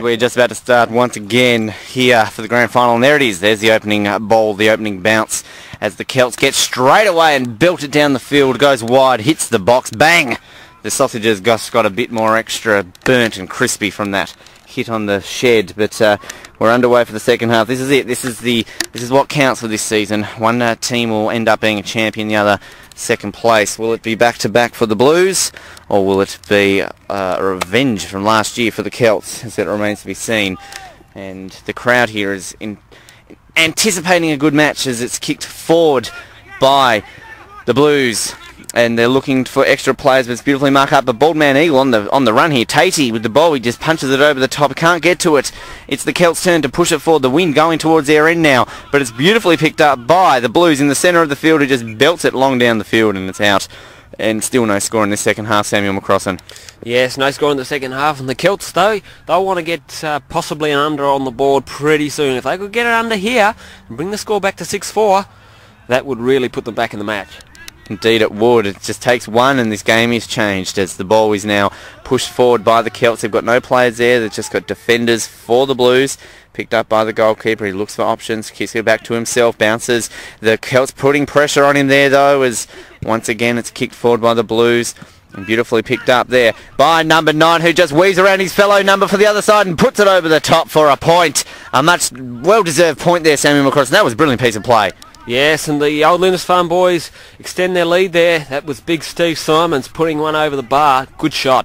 We're just about to start once again here for the grand final, and there it is. There's the opening ball, the opening bounce, as the Celts get straight away and belt it down the field, goes wide, hits the box, bang! The sausages just got a bit more extra burnt and crispy from that hit on the shed, but we're underway for the second half. This is it. This is what counts for this season. One team will end up being a champion, the other second place. Will it be back-to-back for the Blues, or will it be a revenge from last year for the Celts? As it remains to be seen. And the crowd here is anticipating a good match as it's kicked forward by the Blues. And they're looking for extra players, but it's beautifully marked up. But Bald Man Eagle on the run here. Tatey with the ball, he just punches it over the top. He can't get to it. It's the Celts' turn to push it forward. The wind going towards their end now, but it's beautifully picked up by the Blues in the centre of the field, who just belts it long down the field, and it's out. And still no score in this second half, Samuel McCrossan. Yes, no score in the second half, and the Celts, though, they'll want to get possibly an under on the board pretty soon. If they could get it under here and bring the score back to 6-4, that would really put them back in the match. Indeed it would. It just takes one and this game is changed as the ball is now pushed forward by the Celts. They've got no players there. They've just got defenders for the Blues. Picked up by the goalkeeper. He looks for options. Kicks it back to himself. Bounces. The Celts putting pressure on him there though, as once again it's kicked forward by the Blues. And beautifully picked up there by number 9, who just weaves around his fellow number for the other side and puts it over the top for a point. A much well-deserved point there, Samuel McCrossan. That was a brilliant piece of play. Yes, and the old Lindisfarne boys extend their lead there. That was big Steve Simons putting one over the bar. Good shot.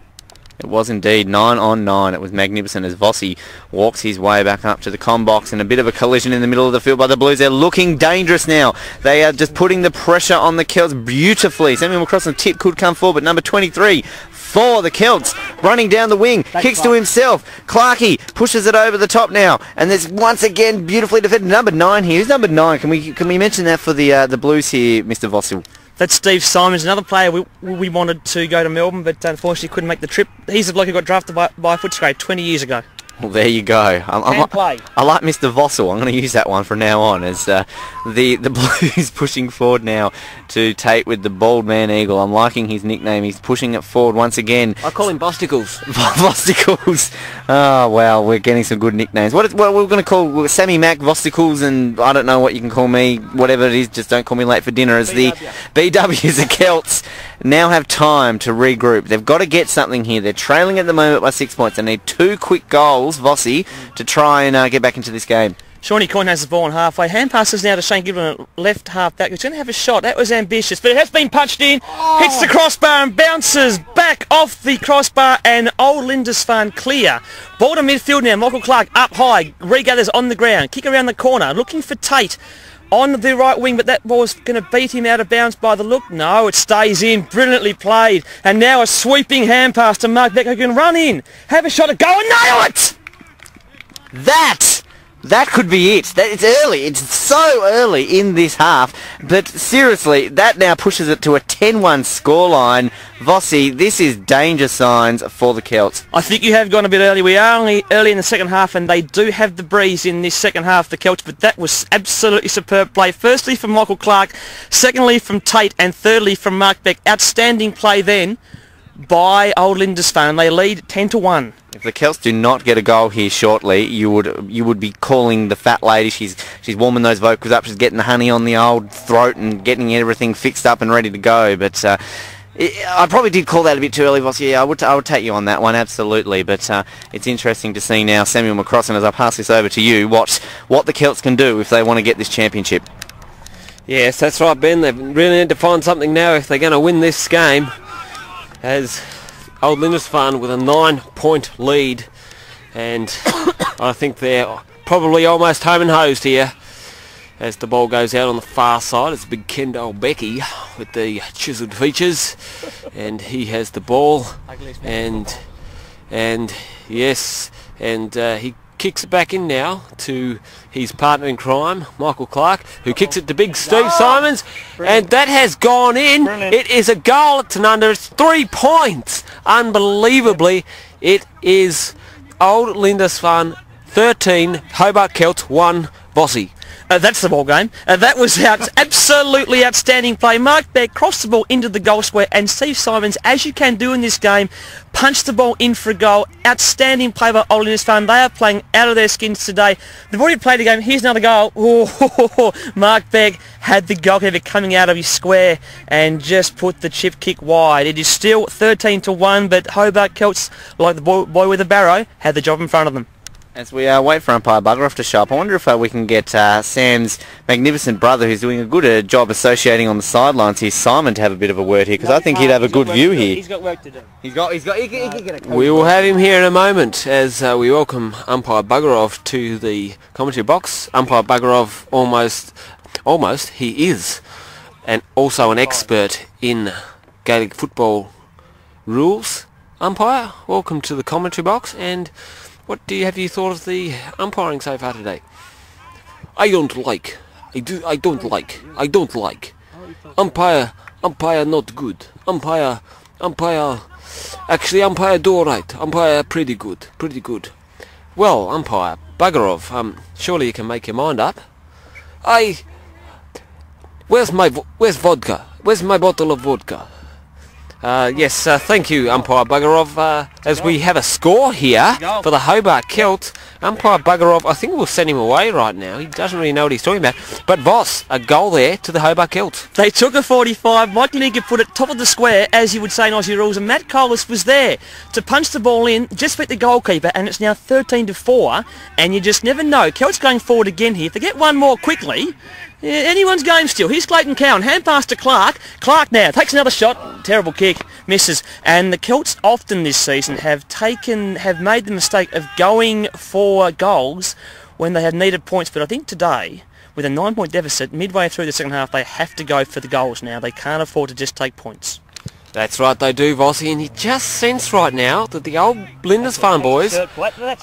It was indeed 9 on 9. It was magnificent as Vossy walks his way back up to the com box, and a bit of a collision in the middle of the field by the Blues. They're looking dangerous now. They are just putting the pressure on the Celts beautifully. Samuel McCrosson's tip could come forward, but number 23 for the Celts, running down the wing, kicks to himself. Clarkey pushes it over the top now, and there's once again beautifully defended. Number 9 here. Who's number 9? Can we mention that for the Blues here, Mr. Vossy? That's Steve Simons, another player we wanted to go to Melbourne, but unfortunately couldn't make the trip. He's the bloke who got drafted by Footscray 20 years ago. Well, there you go. I like Mr. Vossel. I'm going to use that one from now on, as the Blues pushing forward now to Tate with the Bald Man Eagle. I'm liking his nickname. He's pushing it forward once again. I call him Bosticles. Bosticles. Oh, wow, we're getting some good nicknames. What we're going to call Sammy Mac, Bosticles, and I don't know what you can call me. Whatever it is, just don't call me late for dinner. As the BWs, the Celts, now have time to regroup. They've got to get something here. They're trailing at the moment by 6 points. They need 2 quick goals, Vossy, to try and get back into this game. Shawnee Coyne has the ball on halfway. Hand passes now to Shane Gibbon, left half back. He's going to have a shot. That was ambitious, but it has been punched in. Oh. Hits the crossbar and bounces back off the crossbar, and old Lindisfarne clear. Ball to midfield now. Michael Clark up high. Regathers on the ground. Kick around the corner. Looking for Tate on the right wing, but that ball's going to beat him out of bounds by the look. No, it stays in. Brilliantly played. And now a sweeping hand pass to Mark Beck, who can run in, have a shot at goal and nail it! That could be it. It's early. It's so early in this half. But seriously, that now pushes it to a 10-1 scoreline. Vossy, this is danger signs for the Celts. I think you have gone a bit early. We are only early in the second half, and they do have the breeze in this second half, the Celts, but that was absolutely superb play. Firstly from Michael Clark, secondly from Tate, and thirdly from Mark Beck. Outstanding play then by old Lindisfarne. They lead 10-1. If the Celts do not get a goal here shortly, you would be calling the fat lady. She's warming those vocals up. She's getting the honey on the old throat and getting everything fixed up and ready to go. But I probably did call that a bit too early, Voss. Yeah, I would take you on that one, absolutely. But it's interesting to see now, Samuel McCrossan, as I pass this over to you, what the Celts can do if they want to get this championship. Yes, that's right, Ben. They really need to find something now if they're going to win this game. As old Lindisfarne with a 9-point lead, and I think they're probably almost home and hosed here as the ball goes out on the far side. It's big Kendall Becky with the chiselled features, and he has the ball, and yes, and he kicks it back in now to his partner in crime, Michael Clark, who kicks it to big Steve Simons, and that has gone in. Brilliant. It is a goal. It's an under. It's 3 points. Unbelievably, it is old Lindisfarne 13, Hobart Celts 1, Vossy. That's the ball game. That was absolutely outstanding play. Mark Beck crossed the ball into the goal square, and Steve Simons, as you can do in this game, punched the ball in for a goal. Outstanding play by Old Lindisfarne. They are playing out of their skins today. They've already played a game. Here's another goal. Oh, Mark Beck had the goalkeeper coming out of his square and just put the chip kick wide. It is still 13-1, but Hobart Celts, like the boy with the barrow, had the job in front of them. As we wait for umpire Buggeroff to show up, I wonder if we can get Sam's magnificent brother, who's doing a good job associating on the sidelines here, Simon, to have a bit of a word here, because I think he'd have a good view here. He's got work to do. He can get a coach. We will have him here in a moment as we welcome umpire Buggeroff to the commentary box. Umpire Buggeroff almost, he is, and also an expert in Gaelic football rules. Umpire, welcome to the commentary box, and what have you thought of the umpiring so far today? I don't like. Umpire not good. Umpire, actually umpire do alright. Umpire pretty good. Well, umpire Buggeroff, surely you can make your mind up. Where's vodka? Where's my bottle of vodka? Yes, thank you, umpire Buggeroff. As we have a score here for the Hobart Celts, umpire Buggeroff, I think we'll send him away right now. He doesn't really know what he's talking about. But Voss, a goal there to the Hobart Celts. They took a 45. Mike Lineker put it top of the square, as you would say in Aussie rules, and Matt Collis was there to punch the ball in, just beat the goalkeeper, and it's now 13-4, and you just never know. Celts going forward again here. If they get one more quickly, anyone's game still. Here's Clayton Cowan, hand pass to Clark. Clark now takes another shot, terrible kick, misses. And the Celts often this season have made the mistake of going for goals when they have needed points. But I think today, with a 9-point deficit, midway through the second half, they have to go for the goals now. They can't afford to just take points. That's right, they do, Vossy, and you just sense right now that the old Lindisfarne boys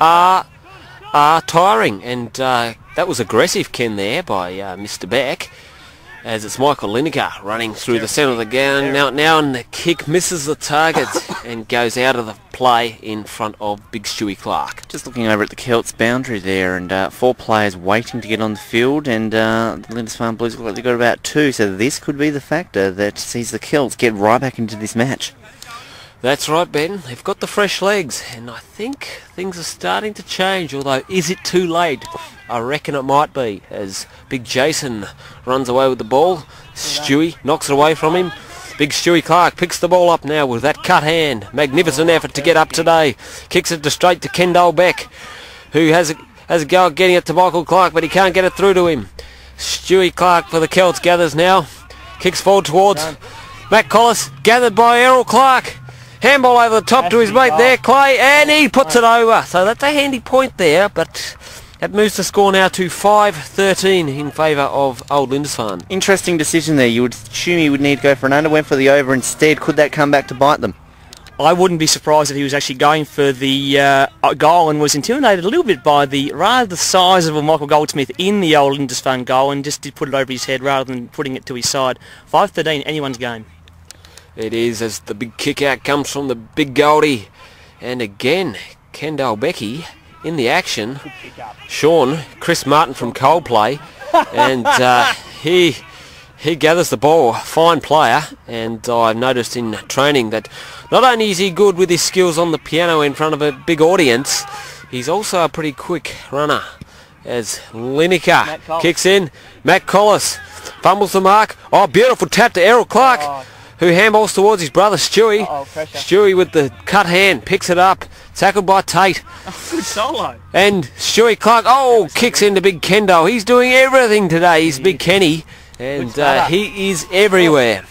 are tiring, and that was aggressive, Ken, there by Mr. Beck, as it's Michael Lineker running through the centre of the ground now, and the kick misses the target and goes out of the play in front of Big Stewie Clark. Just looking over at the Celts boundary there, and 4 players waiting to get on the field, and the Lindisfarne Blues look like they've got about 2, so this could be the factor that sees the Celts get right back into this match. That's right, Ben. They've got the fresh legs, and I think things are starting to change, although is it too late? I reckon it might be, as Big Jason runs away with the ball. Stewie knocks it away from him. Big Stewie Clark picks the ball up now with that cut hand. Magnificent effort to get up today. Kicks it straight to Kendall Beck, who has a go at getting it to Michael Clark, but he can't get it through to him. Stewie Clark for the Celts gathers now. Kicks forward towards Matt Collis, gathered by Errol Clark. Handball over the top to his mate there, Clay, and he puts it over. So that's a handy point there, but that moves the score now to 5-13 in favour of Old Lindisfarne. Interesting decision there. You would assume he would need to go for an under, went for the over instead. Could that come back to bite them? I wouldn't be surprised if he was actually going for the goal and was intimidated a little bit by the rather sizable Michael Goldsmith in the Old Lindisfarne goal, and just did put it over his head rather than putting it to his side. 5-13, anyone's game. It is, as the big kick out comes from the big Goldie. And again, Kendall Becky in the action. Sean, Chris Martin from Coldplay. And he gathers the ball. Fine player. And I've noticed in training that not only is he good with his skills on the piano in front of a big audience, he's also a pretty quick runner. As Lineker kicks in. Matt Collis fumbles the mark. Oh, beautiful tap to Errol Clark, who handballs towards his brother Stewie. Stewie with the cut hand picks it up, tackled by Tate. Good solo. And Stewie Clark, kicks into Big Kendo. He's doing everything today. He's Big Kenny, and he is everywhere.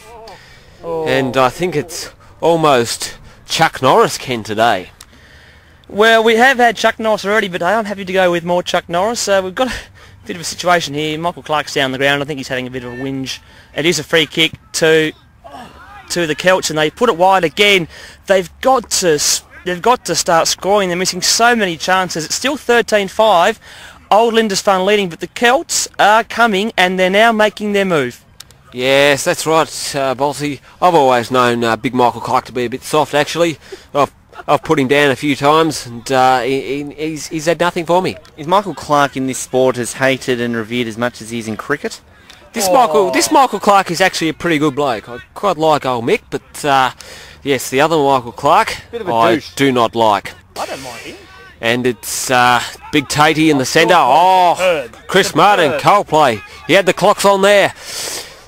And I think it's almost Chuck Norris, Ken, today. Well, we have had Chuck Norris already, but I'm happy to go with more Chuck Norris. We've got a bit of a situation here. Michael Clark's down the ground. I think he's having a bit of a whinge. It is a free kick to the Celts, and they put it wide again. They've got to start scoring. They're missing so many chances. It's still 13-5. Old Lindisfarne leading, but the Celts are coming, and they're now making their move. Yes, that's right, Vossy. I've always known Big Michael Clark to be a bit soft, actually. I've put him down a few times, and he's had nothing for me. Is Michael Clark in this sport as hated and revered as much as he is in cricket? This Michael Clark is actually a pretty good bloke. I quite like old Mick, but yes, the other Michael Clark I do not like. I don't mind him. And it's Big Tatey in the centre. Oh, Chris Martin, Coldplay. He had the clocks on there.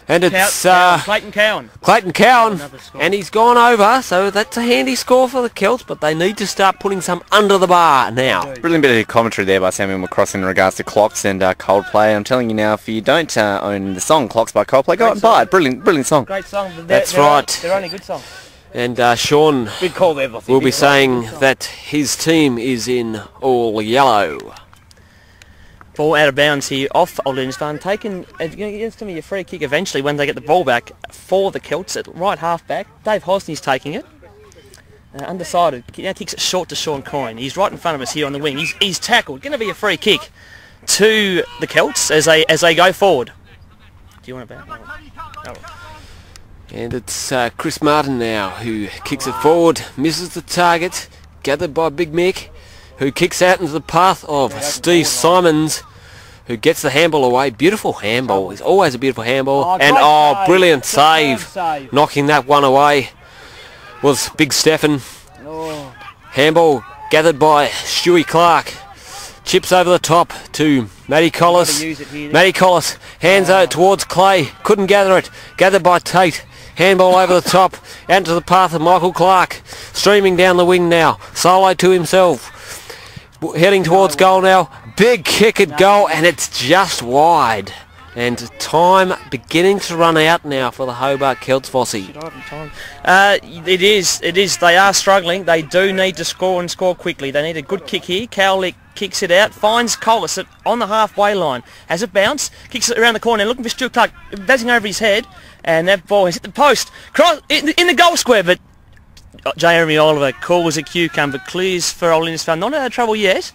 And it's Clayton Cowan. Clayton Cowan, and he's gone over, so that's a handy score for the Celts, but they need to start putting some under the bar now. Brilliant bit of commentary there by Samuel McCross in regards to clocks and Coldplay. I'm telling you now, if you don't own the song Clocks by Coldplay, go out and buy it. Brilliant song. Great song. That's right. They're only good songs. And Sean Big call there, Vossy. will be saying that his team is in all yellow. Ball out of bounds here off Old Lindisfarne, taken, it's going to be a free kick eventually when they get the ball back for the Celts at right half back. Dave Hosney's taking it. Undecided, now kicks it short to Sean Coyne. He's right in front of us here on the wing. He's tackled. Going to be a free kick to the Celts as they go forward. Do you want it back? Oh. And it's Chris Martin now who kicks it forward, misses the target, gathered by Big Mick, who kicks out into the path of Steve Simons, who gets the handball away. Beautiful handball. It's always a beautiful handball. And brilliant save. Knocking that one away was Big Stefan. Handball gathered by Stewie Clark. Chips over the top to Matty Collis. Matty Collis hands out towards Clay. Couldn't gather it. Gathered by Tate. Handball over the top. Out into the path of Michael Clark. Streaming down the wing now. Solo to himself. Heading towards goal now. Big kick at goal, and it's just wide. And time beginning to run out now for the Hobart Celts, Vossy. It is. They are struggling. They do need to score and score quickly. They need a good kick here. Cowlick kicks it out, finds Collis on the halfway line. Has a bounce, kicks it around the corner, looking for Stuart Clark, buzzing over his head, and that ball has hit the post. Cross in the goal square, but Jeremy Oliver, cool as a cucumber, clears for Old Lindisfarne. Not out of trouble yet.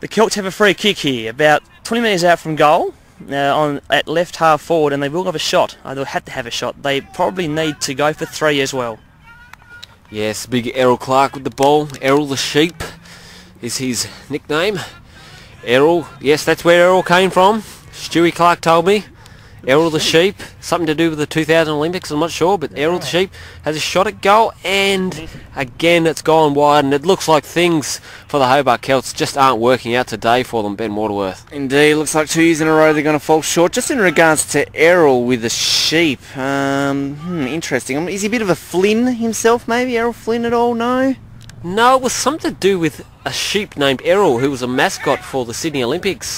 The Celts have a free kick here, about 20 metres out from goal, at left half forward, and they will have a shot. They'll have to have a shot. They probably need to go for 3 as well. Yes, big Errol Clark with the ball. Errol the Sheep is his nickname. Errol, yes, that's where Errol came from. Stewie Clark told me. Errol the Sheep, something to do with the 2000 Olympics, I'm not sure, but Errol the Sheep has a shot at goal, and again it's gone wide, and it looks like things for the Hobart Celts just aren't working out today for them, Ben Waterworth. Indeed, looks like 2 years in a row they're going to fall short. Just in regards to Errol with the Sheep, interesting. Is he a bit of a Flynn himself, maybe? Errol Flynn at all? No? No, it was something to do with a sheep named Errol, who was a mascot for the Sydney Olympics.